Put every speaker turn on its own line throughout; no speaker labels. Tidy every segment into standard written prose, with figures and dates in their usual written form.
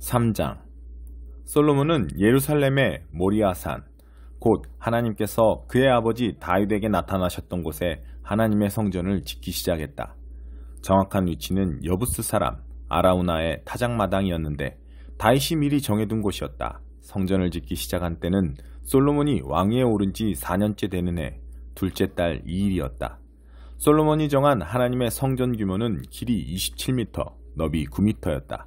3장. 솔로몬은 예루살렘의 모리아산, 곧 하나님께서 그의 아버지 다윗에게 나타나셨던 곳에 하나님의 성전을 짓기 시작했다. 정확한 위치는 여부스 사람 아라우나의 타작마당이었는데 다윗이 미리 정해둔 곳이었다. 성전을 짓기 시작한 때는 솔로몬이 왕위에 오른 지 4년째 되는 해 둘째 달 2일이었다. 솔로몬이 정한 하나님의 성전 규모는 길이 27m, 너비 9m였다.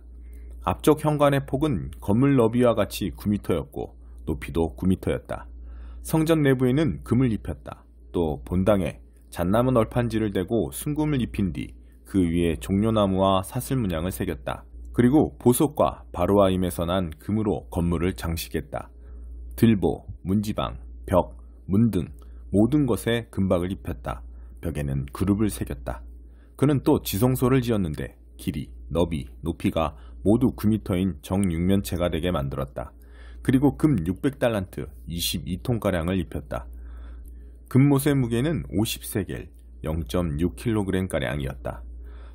앞쪽 현관의 폭은 건물 너비와 같이 9m였고 높이도 9m였다. 성전 내부에는 금을 입혔다. 또 본당에 잣나무 널판지를 대고 순금을 입힌 뒤 그 위에 종려나무와 사슬 문양을 새겼다. 그리고 보석과 바로아임에서 난 금으로 건물을 장식했다. 들보, 문지방, 벽, 문 등 모든 것에 금박을 입혔다. 벽에는 그룹을 새겼다. 그는 또 지성소를 지었는데 길이, 너비, 높이가 모두 9m인 정육면체가 되게 만들었다. 그리고 금 600달란트 22톤가량을 입혔다. 금못의 무게는 50세겔 0.6kg가량이었다.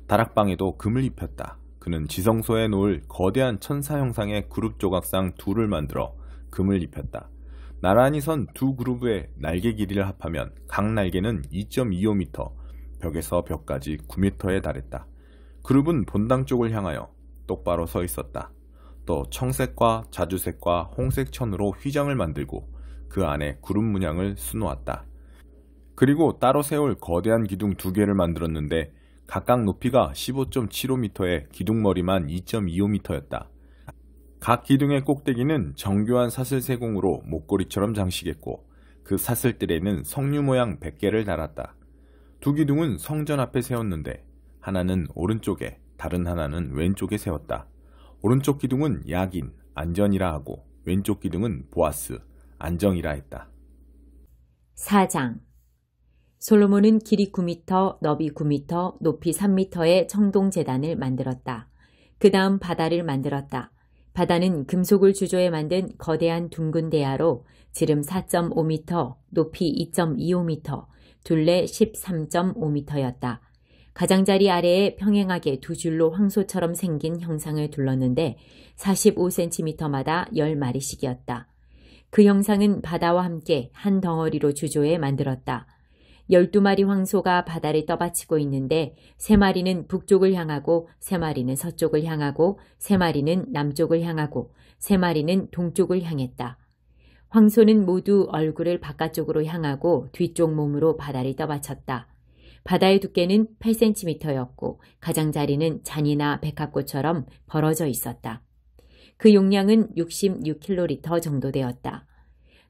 다락방에도 금을 입혔다. 그는 지성소에 놓을 거대한 천사 형상의 그룹 조각상 둘을 만들어 금을 입혔다. 나란히 선 두 그룹의 날개 길이를 합하면 각 날개는 2.25m, 벽에서 벽까지 9m에 달했다. 그룹은 본당 쪽을 향하여 똑바로 서 있었다. 또 청색과 자주색과 홍색 천으로 휘장을 만들고 그 안에 그룹 문양을 수놓았다. 그리고 따로 세울 거대한 기둥 2개를 만들었는데 각각 높이가 15.75m에 기둥머리만 2.25m였다. 각 기둥의 꼭대기는 정교한 사슬 세공으로 목걸이처럼 장식했고 그 사슬들에는 성류 모양 100개를 달았다. 두 기둥은 성전 앞에 세웠는데 하나는 오른쪽에 다른 하나는 왼쪽에 세웠다. 오른쪽 기둥은 야긴, 안전이라 하고 왼쪽 기둥은 보아스, 안정이라 했다.
4장. 솔로몬은 길이 9m, 너비 9m, 높이 3m의 청동제단을 만들었다. 그 다음 바다를 만들었다. 바다는 금속을 주조해 만든 거대한 둥근 대야로 지름 4.5m, 높이 2.25m, 둘레 13.5m였다. 가장자리 아래에 평행하게 두 줄로 황소처럼 생긴 형상을 둘렀는데 45cm마다 10마리씩이었다. 그 형상은 바다와 함께 한 덩어리로 주조해 만들었다. 12마리 황소가 바다를 떠받치고 있는데 3마리는 북쪽을 향하고 3마리는 서쪽을 향하고 3마리는 남쪽을 향하고 3마리는 동쪽을 향했다. 황소는 모두 얼굴을 바깥쪽으로 향하고 뒤쪽 몸으로 바다를 떠받쳤다. 바다의 두께는 8cm였고 가장자리는 잔이나 백합꽃처럼 벌어져 있었다. 그 용량은 66kl 정도 되었다.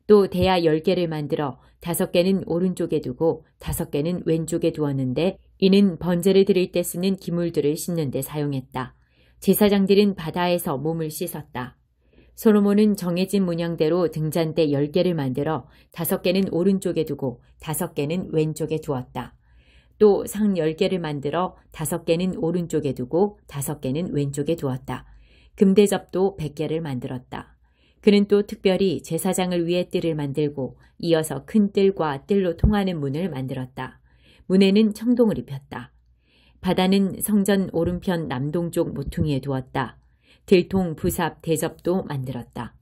또 대야 10개를 만들어 5개는 오른쪽에 두고 5개는 왼쪽에 두었는데 이는 번제를 드릴 때 쓰는 기물들을 씻는 데 사용했다. 제사장들은 바다에서 몸을 씻었다. 솔로몬은 정해진 문양대로 등잔대 10개를 만들어 5개는 오른쪽에 두고 5개는 왼쪽에 두었다. 또 상 10개를 만들어 5개는 오른쪽에 두고 5개는 왼쪽에 두었다. 금대접도 100개를 만들었다. 그는 또 특별히 제사장을 위해 뜰을 만들고 이어서 큰 뜰과 뜰로 통하는 문을 만들었다. 문에는 청동을 입혔다. 바다는 성전 오른편 남동쪽 모퉁이에 두었다. 들통, 부삽, 대접도 만들었다.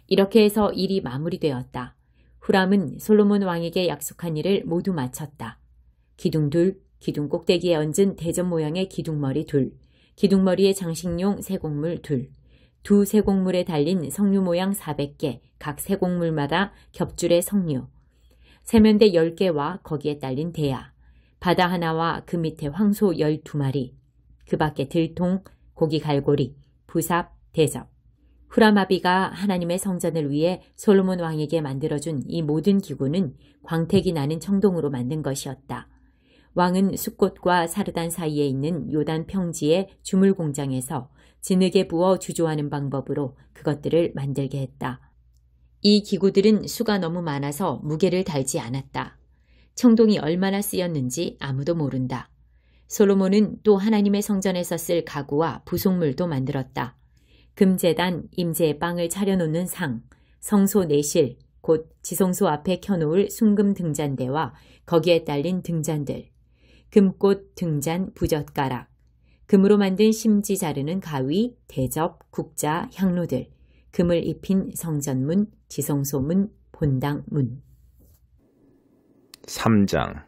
이렇게 해서 일이 마무리되었다. 후람은 솔로몬 왕에게 약속한 일을 모두 마쳤다. 기둥 둘, 기둥 꼭대기에 얹은 대접 모양의 기둥머리 둘, 기둥머리에 장식용 세곡물 둘, 두 세곡물에 달린 성류 모양 400개, 각 세곡물마다 겹줄의 성류, 세면대 10개와 거기에 딸린 대야, 바다 하나와 그 밑에 황소 12마리, 그 밖에 들통, 고기 갈고리, 부삽, 대접. 후라마비가 하나님의 성전을 위해 솔로몬 왕에게 만들어준 이 모든 기구는 광택이 나는 청동으로 만든 것이었다. 왕은 숫꽃과 사르단 사이에 있는 요단 평지의 주물 공장에서 진흙에 부어 주조하는 방법으로 그것들을 만들게 했다. 이 기구들은 수가 너무 많아서 무게를 달지 않았다. 청동이 얼마나 쓰였는지 아무도 모른다. 솔로몬은 또 하나님의 성전에서 쓸 가구와 부속물도 만들었다. 금제단, 임재의 빵을 차려놓는 상, 성소 내실, 곧 지성소 앞에 켜놓을 순금 등잔대와 거기에 딸린 등잔들, 금꽃 등잔 부젓가락, 금으로 만든 심지 자르는 가위, 대접, 국자, 향로들, 금을 입힌 성전문, 지성소문, 본당문.
3장.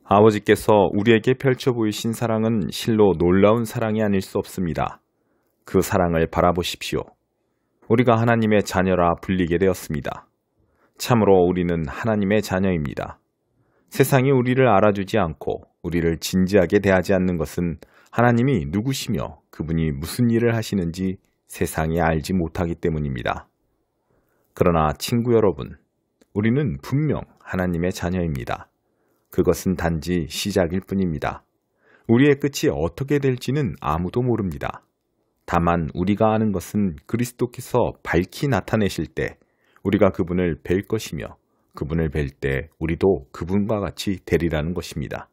아버지께서 우리에게 펼쳐 보이신 사랑은 실로 놀라운 사랑이 아닐 수 없습니다. 그 사랑을 바라보십시오. 우리가 하나님의 자녀라 불리게 되었습니다. 참으로 우리는 하나님의 자녀입니다. 세상이 우리를 알아주지 않고 우리를 진지하게 대하지 않는 것은 하나님이 누구시며 그분이 무슨 일을 하시는지 세상이 알지 못하기 때문입니다. 그러나 친구 여러분, 우리는 분명 하나님의 자녀입니다. 그것은 단지 시작일 뿐입니다. 우리의 끝이 어떻게 될지는 아무도 모릅니다. 다만 우리가 아는 것은 그리스도께서 밝히 나타내실 때 우리가 그분을 뵐 것이며 그분을 뵐 때 우리도 그분과 같이 되리라는 것입니다.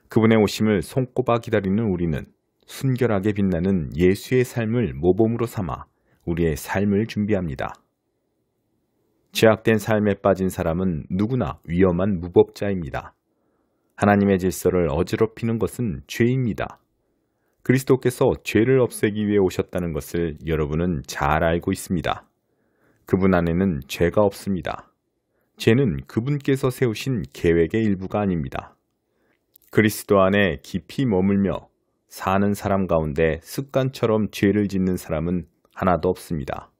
그분의 오심을 손꼽아 기다리는 우리는 순결하게 빛나는 예수의 삶을 모범으로 삼아 우리의 삶을 준비합니다. 죄악된 삶에 빠진 사람은 누구나 위험한 무법자입니다. 하나님의 질서를 어지럽히는 것은 죄입니다. 그리스도께서 죄를 없애기 위해 오셨다는 것을 여러분은 잘 알고 있습니다. 그분 안에는 죄가 없습니다. 죄는 그분께서 세우신 계획의 일부가 아닙니다. 그리스도 안에 깊이 머물며 사는 사람 가운데 습관처럼 죄를 짓는 사람은 하나도 없습니다.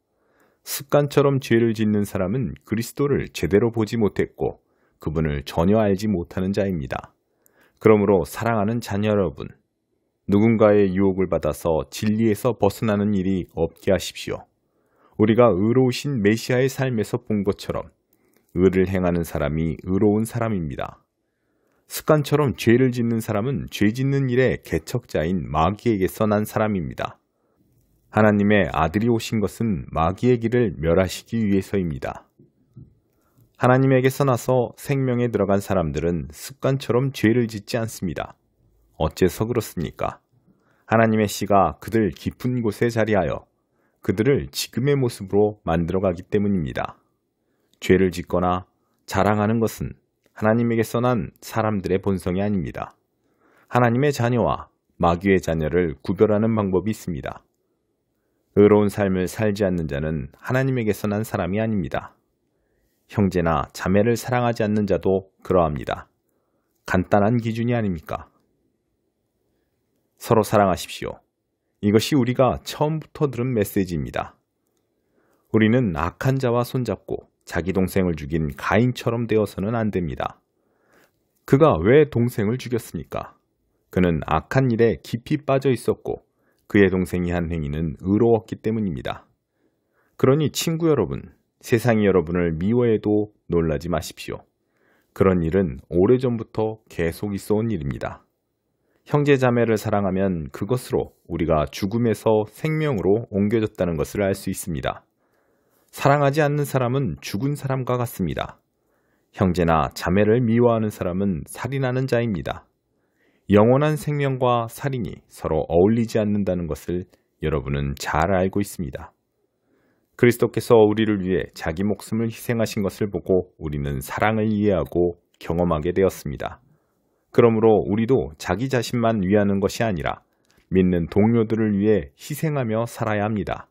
습관처럼 죄를 짓는 사람은 그리스도를 제대로 보지 못했고 그분을 전혀 알지 못하는 자입니다. 그러므로 사랑하는 자녀 여러분, 누군가의 유혹을 받아서 진리에서 벗어나는 일이 없게 하십시오. 우리가 의로우신 메시아의 삶에서 본 것처럼 의를 행하는 사람이 의로운 사람입니다. 습관처럼 죄를 짓는 사람은 죄 짓는 일의 개척자인 마귀에게서 난 사람입니다. 하나님의 아들이 오신 것은 마귀의 길을 멸하시기 위해서입니다. 하나님에게서 나서 생명에 들어간 사람들은 습관처럼 죄를 짓지 않습니다. 어째서 그렇습니까? 하나님의 씨가 그들 깊은 곳에 자리하여 그들을 지금의 모습으로 만들어가기 때문입니다. 죄를 짓거나 자랑하는 것은 하나님에게서 난 사람들의 본성이 아닙니다. 하나님의 자녀와 마귀의 자녀를 구별하는 방법이 있습니다. 의로운 삶을 살지 않는 자는 하나님에게서 난 사람이 아닙니다. 형제나 자매를 사랑하지 않는 자도 그러합니다. 간단한 기준이 아닙니까? 서로 사랑하십시오. 이것이 우리가 처음부터 들은 메시지입니다. 우리는 악한 자와 손잡고 자기 동생을 죽인 가인처럼 되어서는 안 됩니다. 그가 왜 동생을 죽였습니까? 그는 악한 일에 깊이 빠져 있었고 그의 동생이 한 행위는 의로웠기 때문입니다. 그러니 친구 여러분, 세상이 여러분을 미워해도 놀라지 마십시오. 그런 일은 오래전부터 계속 있어온 일입니다. 형제 자매를 사랑하면 그것으로 우리가 죽음에서 생명으로 옮겨졌다는 것을 알 수 있습니다. 사랑하지 않는 사람은 죽은 사람과 같습니다. 형제나 자매를 미워하는 사람은 살인하는 자입니다. 영원한 생명과 살인이 서로 어울리지 않는다는 것을 여러분은 잘 알고 있습니다. 그리스도께서 우리를 위해 자기 목숨을 희생하신 것을 보고 우리는 사랑을 이해하고 경험하게 되었습니다. 그러므로 우리도 자기 자신만 위하는 것이 아니라 믿는 동료들을 위해 희생하며 살아야 합니다.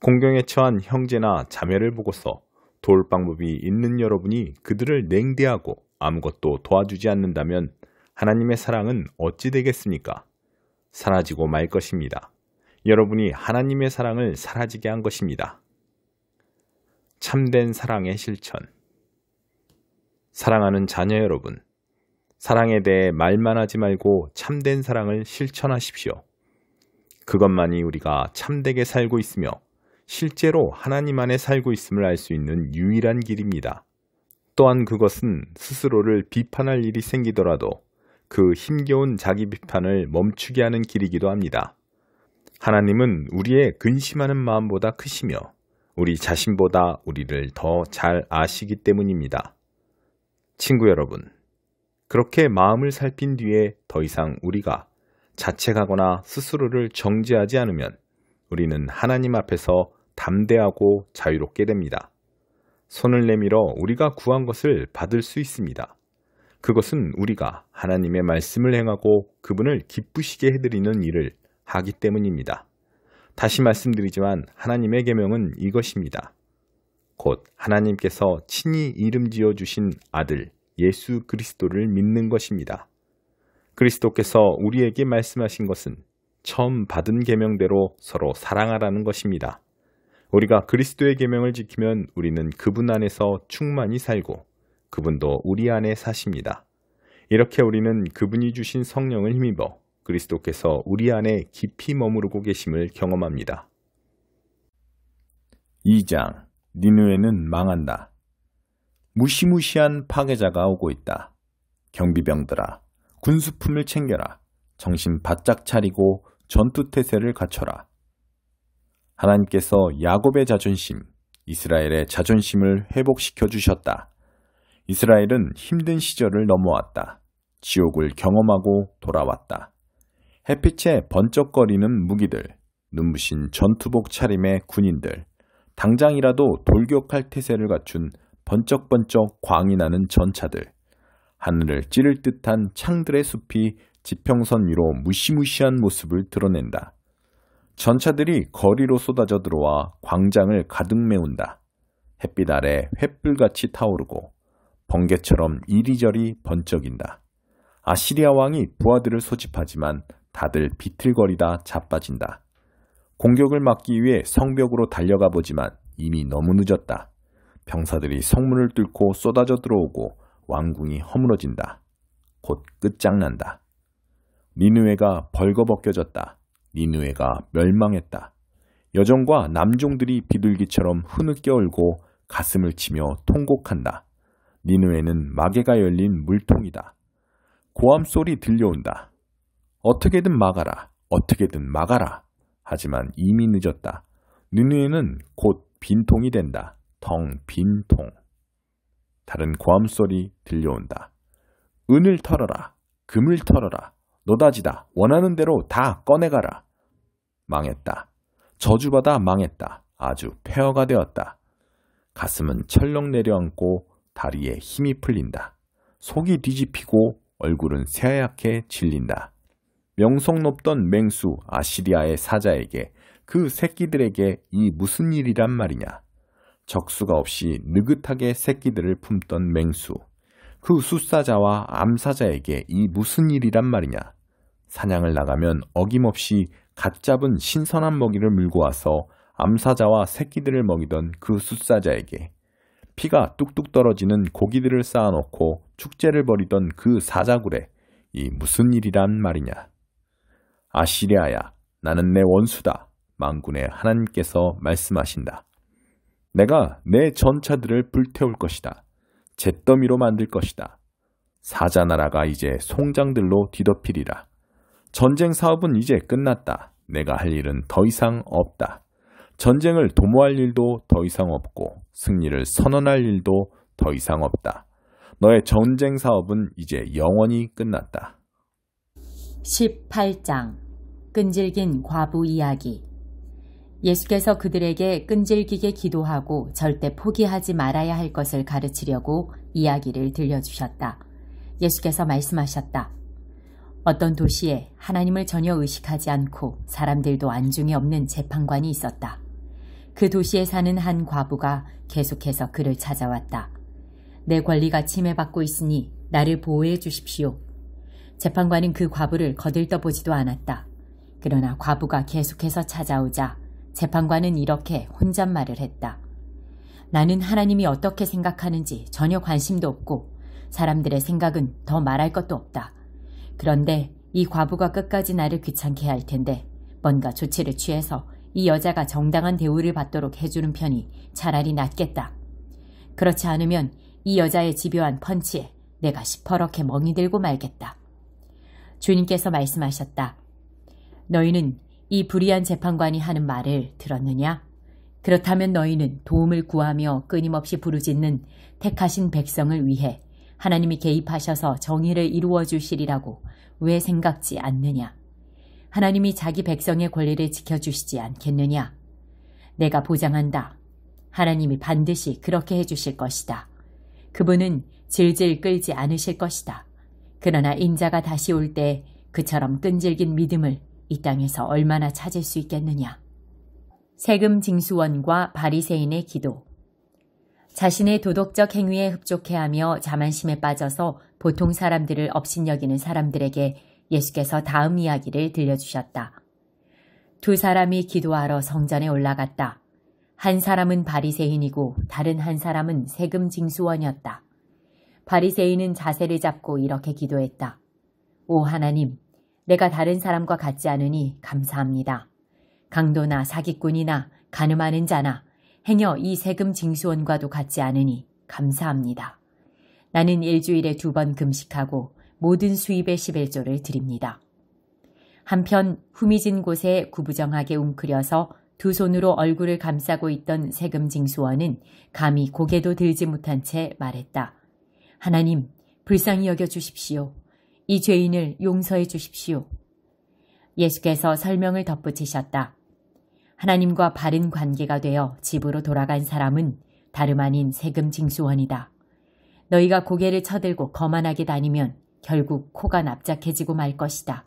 공경에 처한 형제나 자매를 보고서 도울 방법이 있는 여러분이 그들을 냉대하고 아무것도 도와주지 않는다면 하나님의 사랑은 어찌 되겠습니까? 사라지고 말 것입니다. 여러분이 하나님의 사랑을 사라지게 한 것입니다. 참된 사랑의 실천. 사랑하는 자녀 여러분, 사랑에 대해 말만 하지 말고 참된 사랑을 실천하십시오. 그것만이 우리가 참되게 살고 있으며 실제로 하나님 안에 살고 있음을 알 수 있는 유일한 길입니다. 또한 그것은 스스로를 비판할 일이 생기더라도 그 힘겨운 자기 비판을 멈추게 하는 길이기도 합니다. 하나님은 우리의 근심하는 마음보다 크시며 우리 자신보다 우리를 더 잘 아시기 때문입니다. 친구 여러분, 그렇게 마음을 살핀 뒤에 더 이상 우리가 자책하거나 스스로를 정죄하지 않으면 우리는 하나님 앞에서 담대하고 자유롭게 됩니다. 손을 내밀어 우리가 구한 것을 받을 수 있습니다. 그것은 우리가 하나님의 말씀을 행하고 그분을 기쁘시게 해드리는 일을 하기 때문입니다. 다시 말씀드리지만 하나님의 계명은 이것입니다. 곧 하나님께서 친히 이름 지어주신 아들 예수 그리스도를 믿는 것입니다. 그리스도께서 우리에게 말씀하신 것은 처음 받은 계명대로 서로 사랑하라는 것입니다. 우리가 그리스도의 계명을 지키면 우리는 그분 안에서 충만히 살고 그분도 우리 안에 사십니다. 이렇게 우리는 그분이 주신 성령을 힘입어 그리스도께서 우리 안에 깊이 머무르고 계심을 경험합니다. 2장 니느웨는 망한다. 무시무시한 파괴자가 오고 있다. 경비병들아, 군수품을 챙겨라. 정신 바짝 차리고 전투태세를 갖춰라. 하나님께서 야곱의 자존심, 이스라엘의 자존심을 회복시켜 주셨다. 이스라엘은 힘든 시절을 넘어왔다. 지옥을 경험하고 돌아왔다. 햇빛에 번쩍거리는 무기들, 눈부신 전투복 차림의 군인들, 당장이라도 돌격할 태세를 갖춘 번쩍번쩍 광이 나는 전차들, 하늘을 찌를 듯한 창들의 숲이 지평선 위로 무시무시한 모습을 드러낸다. 전차들이 거리로 쏟아져 들어와 광장을 가득 메운다. 햇빛 아래 횃불같이 타오르고 번개처럼 이리저리 번쩍인다. 아시리아 왕이 부하들을 소집하지만 다들 비틀거리다 자빠진다. 공격을 막기 위해 성벽으로 달려가 보지만 이미 너무 늦었다. 병사들이 성문을 뚫고 쏟아져 들어오고 왕궁이 허물어진다. 곧 끝장난다. 니느웨가 벌거벗겨졌다. 니느웨가 멸망했다. 여종과 남종들이 비둘기처럼 흐느껴 울고 가슴을 치며 통곡한다. 니느웨는 마개가 열린 물통이다. 고함 소리 들려온다. 어떻게든 막아라. 어떻게든 막아라. 하지만 이미 늦었다. 니느웨는 곧 빈통이 된다. 텅 빈 통. 다른 고함 소리 들려온다. 은을 털어라. 금을 털어라. 노다지다. 원하는 대로 다 꺼내가라. 망했다. 저주받아 망했다. 아주 폐허가 되었다. 가슴은 철렁 내려앉고 다리에 힘이 풀린다. 속이 뒤집히고 얼굴은 새하얗게 질린다. 명성 높던 맹수 아시리아의 사자에게 그 새끼들에게 이 무슨 일이란 말이냐. 적수가 없이 느긋하게 새끼들을 품던 맹수. 그 숫사자와 암사자에게 이 무슨 일이란 말이냐. 사냥을 나가면 어김없이 갓 잡은 신선한 먹이를 물고 와서 암사자와 새끼들을 먹이던 그 숫사자에게 피가 뚝뚝 떨어지는 고기들을 쌓아놓고 축제를 벌이던 그 사자굴에 이 무슨 일이란 말이냐. 아시리아야, 나는 내 원수다. 만군의 하나님께서 말씀하신다. 내가 내 전차들을 불태울 것이다. 잿더미로 만들 것이다. 사자나라가 이제 송장들로 뒤덮이리라. 전쟁 사업은 이제 끝났다. 내가 할 일은 더 이상 없다. 전쟁을 도모할 일도 더 이상 없고 승리를 선언할 일도 더 이상 없다. 너의 전쟁 사업은 이제 영원히 끝났다.
18장 끈질긴 과부 이야기. 예수께서 그들에게 끈질기게 기도하고 절대 포기하지 말아야 할 것을 가르치려고 이야기를 들려주셨다. 예수께서 말씀하셨다. 어떤 도시에 하나님을 전혀 의식하지 않고 사람들도 안중에 없는 재판관이 있었다. 그 도시에 사는 한 과부가 계속해서 그를 찾아왔다. 내 권리가 침해받고 있으니 나를 보호해 주십시오. 재판관은 그 과부를 거들떠보지도 않았다. 그러나 과부가 계속해서 찾아오자 재판관은 이렇게 혼잣말을 했다. 나는 하나님이 어떻게 생각하는지 전혀 관심도 없고 사람들의 생각은 더 말할 것도 없다. 그런데 이 과부가 끝까지 나를 귀찮게 할 텐데 뭔가 조치를 취해서 이 여자가 정당한 대우를 받도록 해주는 편이 차라리 낫겠다. 그렇지 않으면 이 여자의 집요한 펀치에 내가 시퍼렇게 멍이 들고 말겠다. 주님께서 말씀하셨다. 너희는 이 불의한 재판관이 하는 말을 들었느냐? 그렇다면 너희는 도움을 구하며 끊임없이 부르짖는 택하신 백성을 위해 하나님이 개입하셔서 정의를 이루어 주시리라고 왜 생각지 않느냐? 하나님이 자기 백성의 권리를 지켜주시지 않겠느냐? 내가 보장한다. 하나님이 반드시 그렇게 해주실 것이다. 그분은 질질 끌지 않으실 것이다. 그러나 인자가 다시 올 때 그처럼 끈질긴 믿음을 이 땅에서 얼마나 찾을 수 있겠느냐. 세금 징수원과 바리새인의 기도. 자신의 도덕적 행위에 흡족해하며 자만심에 빠져서 보통 사람들을 업신여기는 사람들에게 예수께서 다음 이야기를 들려주셨다. 두 사람이 기도하러 성전에 올라갔다. 한 사람은 바리새인이고 다른 한 사람은 세금 징수원이었다. 바리새인은 자세를 잡고 이렇게 기도했다. 오 하나님, 내가 다른 사람과 같지 않으니 감사합니다. 강도나 사기꾼이나 간음하는 자나 행여 이 세금 징수원과도 같지 않으니 감사합니다. 나는 일주일에 2번 금식하고 모든 수입의 11조를 드립니다. 한편 후미진 곳에 구부정하게 웅크려서 두 손으로 얼굴을 감싸고 있던 세금 징수원은 감히 고개도 들지 못한 채 말했다. 하나님, 불쌍히 여겨 주십시오. 이 죄인을 용서해 주십시오. 예수께서 설명을 덧붙이셨다. 하나님과 바른 관계가 되어 집으로 돌아간 사람은 다름 아닌 세금 징수원이다. 너희가 고개를 쳐들고 거만하게 다니면 결국 코가 납작해지고 말 것이다.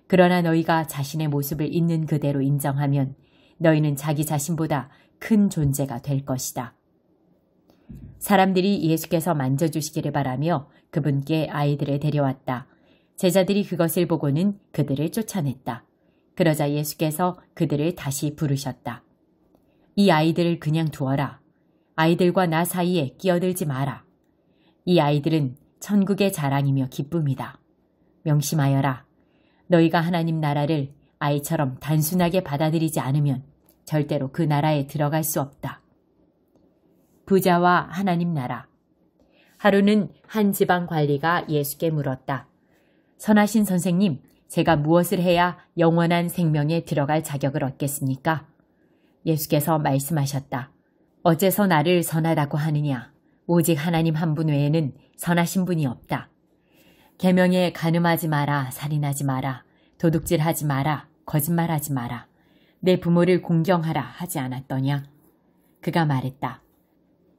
그러나 너희가 자신의 모습을 있는 그대로 인정하면 너희는 자기 자신보다 큰 존재가 될 것이다. 사람들이 예수께서 만져주시기를 바라며 그분께 아이들을 데려왔다. 제자들이 그것을 보고는 그들을 쫓아냈다. 그러자 예수께서 그들을 다시 부르셨다. 이 아이들을 그냥 두어라. 아이들과 나 사이에 끼어들지 마라. 이 아이들은 천국의 자랑이며 기쁨이다. 명심하여라. 너희가 하나님 나라를 아이처럼 단순하게 받아들이지 않으면 절대로 그 나라에 들어갈 수 없다. 부자와 하나님 나라. 하루는 한 지방 관리가 예수께 물었다. 선하신 선생님, 제가 무엇을 해야 영원한 생명에 들어갈 자격을 얻겠습니까? 예수께서 말씀하셨다. 어째서 나를 선하다고 하느냐? 오직 하나님 한 분 외에는 선하신 분이 없다. 계명에 간음하지 마라, 살인하지 마라, 도둑질하지 마라, 거짓말하지 마라, 내 부모를 공경하라 하지 않았더냐? 그가 말했다.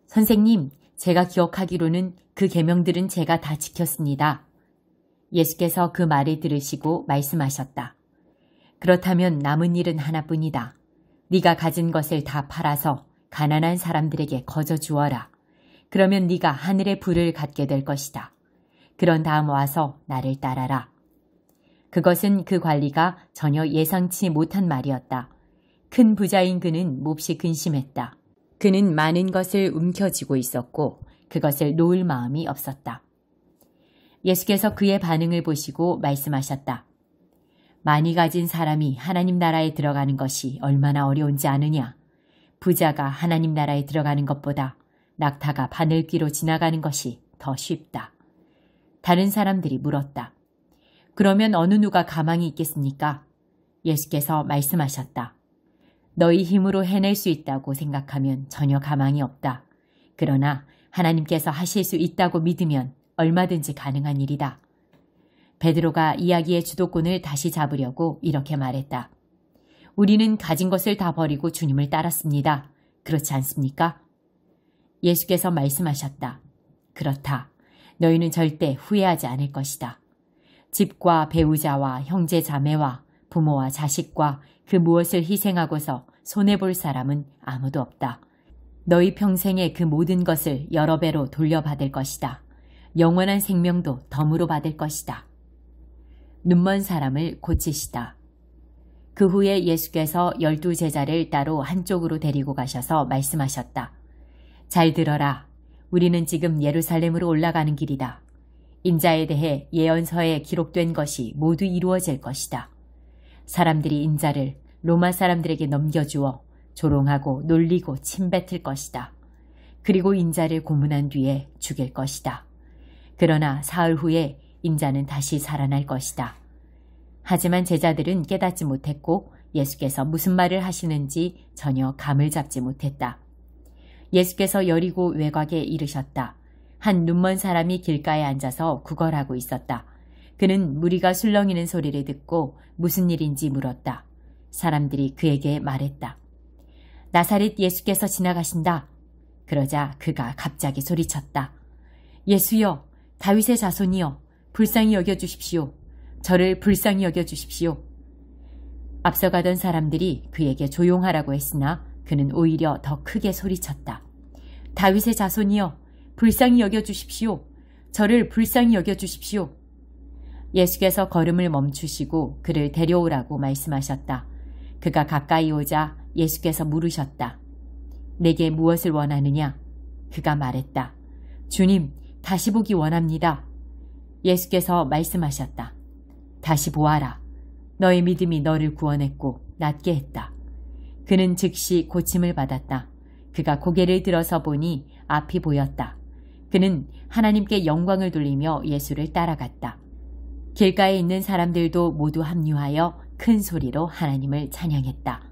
선생님, 제가 기억하기로는 그 계명들은 제가 다 지켰습니다. 예수께서 그 말을 들으시고 말씀하셨다. 그렇다면 남은 일은 하나뿐이다. 네가 가진 것을 다 팔아서 가난한 사람들에게 거저 주어라. 그러면 네가 하늘의 부를 갖게 될 것이다. 그런 다음 와서 나를 따라라. 그것은 그 관리가 전혀 예상치 못한 말이었다. 큰 부자인 그는 몹시 근심했다. 그는 많은 것을 움켜쥐고 있었고 그것을 놓을 마음이 없었다. 예수께서 그의 반응을 보시고 말씀하셨다. 많이 가진 사람이 하나님 나라에 들어가는 것이 얼마나 어려운지 아느냐. 부자가 하나님 나라에 들어가는 것보다 낙타가 바늘귀로 지나가는 것이 더 쉽다. 다른 사람들이 물었다. 그러면 어느 누가 가망이 있겠습니까? 예수께서 말씀하셨다. 너희 힘으로 해낼 수 있다고 생각하면 전혀 가망이 없다. 그러나 하나님께서 하실 수 있다고 믿으면 얼마든지 가능한 일이다. 베드로가 이야기의 주도권을 다시 잡으려고 이렇게 말했다. 우리는 가진 것을 다 버리고 주님을 따랐습니다. 그렇지 않습니까? 예수께서 말씀하셨다. 그렇다. 너희는 절대 후회하지 않을 것이다. 집과 배우자와 형제 자매와 부모와 자식과 그 무엇을 희생하고서 손해볼 사람은 아무도 없다. 너희 평생에 그 모든 것을 여러 배로 돌려받을 것이다. 영원한 생명도 덤으로 받을 것이다. 눈먼 사람을 고치시다. 그 후에 예수께서 12제자를 따로 한쪽으로 데리고 가셔서 말씀하셨다. 잘 들어라. 우리는 지금 예루살렘으로 올라가는 길이다. 인자에 대해 예언서에 기록된 것이 모두 이루어질 것이다. 사람들이 인자를 로마 사람들에게 넘겨주어 조롱하고 놀리고 침뱉을 것이다. 그리고 인자를 고문한 뒤에 죽일 것이다. 그러나 사흘 후에 인자는 다시 살아날 것이다. 하지만 제자들은 깨닫지 못했고 예수께서 무슨 말을 하시는지 전혀 감을 잡지 못했다. 예수께서 여리고 외곽에 이르셨다. 한 눈먼 사람이 길가에 앉아서 구걸하고 있었다. 그는 무리가 술렁이는 소리를 듣고 무슨 일인지 물었다. 사람들이 그에게 말했다. 나사렛 예수께서 지나가신다. 그러자 그가 갑자기 소리쳤다. 예수여, 다윗의 자손이여, 불쌍히 여겨주십시오. 저를 불쌍히 여겨주십시오. 앞서가던 사람들이 그에게 조용하라고 했으나 그는 오히려 더 크게 소리쳤다. 다윗의 자손이여, 불쌍히 여겨주십시오. 저를 불쌍히 여겨주십시오. 예수께서 걸음을 멈추시고 그를 데려오라고 말씀하셨다. 그가 가까이 오자 예수께서 물으셨다. 내게 무엇을 원하느냐? 그가 말했다. 주님, 다시 보기 원합니다. 예수께서 말씀하셨다. 다시 보아라. 너의 믿음이 너를 구원했고 낫게 했다. 그는 즉시 고침을 받았다. 그가 고개를 들어서 보니 앞이 보였다. 그는 하나님께 영광을 돌리며 예수를 따라갔다. 길가에 있는 사람들도 모두 합류하여 큰 소리로 하나님을 찬양했다.